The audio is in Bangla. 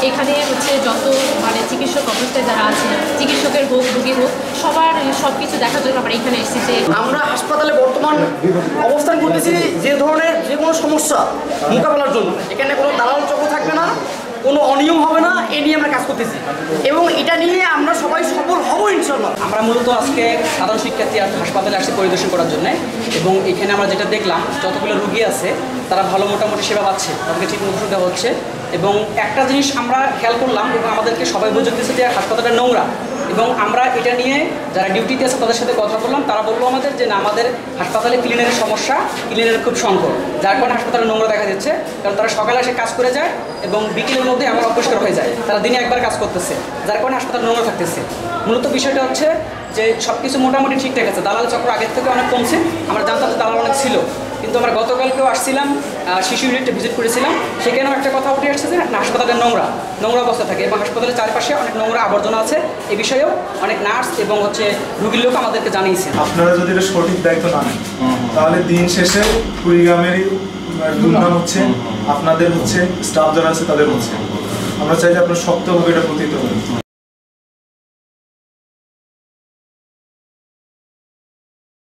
এখানে হচ্ছে যত মানে চিকিৎসক অবস্থায় যারা আছে, চিকিৎসকের হোক রোগী হোক, সবার সব কিছু দেখার জন্য আমরা এখানে এসেছি। যে আমরা হাসপাতালে বর্তমান অবস্থান করতেছি যে ধরনের যে কোনো সমস্যা মোকাবেলার জন্য। এখানে কোনো দালাল চক্র থাকবে না, কোনো অনিয়ম হবে না, এই নিয়ে আমরা কাজ করতেছি এবং এটা নিয়ে আমরা সবাই সফল হব ইনশাল্লাহ। আমরা মূলত আজকে সাধারণ শিক্ষার্থী হাসপাতালে আসছি পরিদর্শন করার জন্য এবং এখানে আমরা যেটা দেখলাম যতগুলো রুগী আছে তারা ভালো মোটামুটি সেবা পাচ্ছে, তাদেরকে ঠিক মতো দেওয়া হচ্ছে। এবং একটা জিনিস আমরা খেয়াল করলাম এবং আমাদেরকে সবাই বুঝে দিচ্ছে যে হাসপাতালটা নোংরা, এবং আমরা এটা নিয়ে যারা ডিউটিতে আছে তাদের সাথে কথা বললাম, তারা বললো আমাদের যে না, আমাদের হাসপাতালে ক্লিনারের সমস্যা, ক্লিনারের খুব সংকট, যার কারণে হাসপাতালে নোংরা দেখা যাচ্ছে। কারণ তারা সকালে এসে কাজ করে যায় এবং বিকেলের মধ্যে আমার অপরিষ্কার হয়ে যায়, তারা দিনে একবার কাজ করতেছে, যার কারণে হাসপাতাল নোংরা থাকতেছে। মূলত বিষয়টা হচ্ছে যে সব কিছু মোটামুটি ঠিকঠাক আছে, দালাল চক্র আগের থেকে অনেক কমছে। আমরা জানতাম যে দালাল অনেক ছিল, কিন্তু আমরা গতকালকেও আসছিলাম, শিশু ইউনিটে ভিজিট করেছিলাম, সেখানেও একটা কথা উঠে আসছে যে হাসপাতালে নোংরা অবস্থা থাকে এবং হাসপাতালের চারপাশে অনেক নোংরা আবর্জনা আছে। এই বিষয়েও অনেক নার্স এবং রুগীর লোক আমাদেরকে জানিয়েছে। আপনারা যদি এটা সঠিক দায়িত্ব না নেন তাহলে দিন শেষে কুড়িগ্রামেরই দুর্নাম হচ্ছে, আপনাদের হচ্ছে, স্টাফ যারা আছে তাদের হচ্ছে। আমরা চাই যে আপনারা শক্তভাবে এটা প্রতিহত করেন।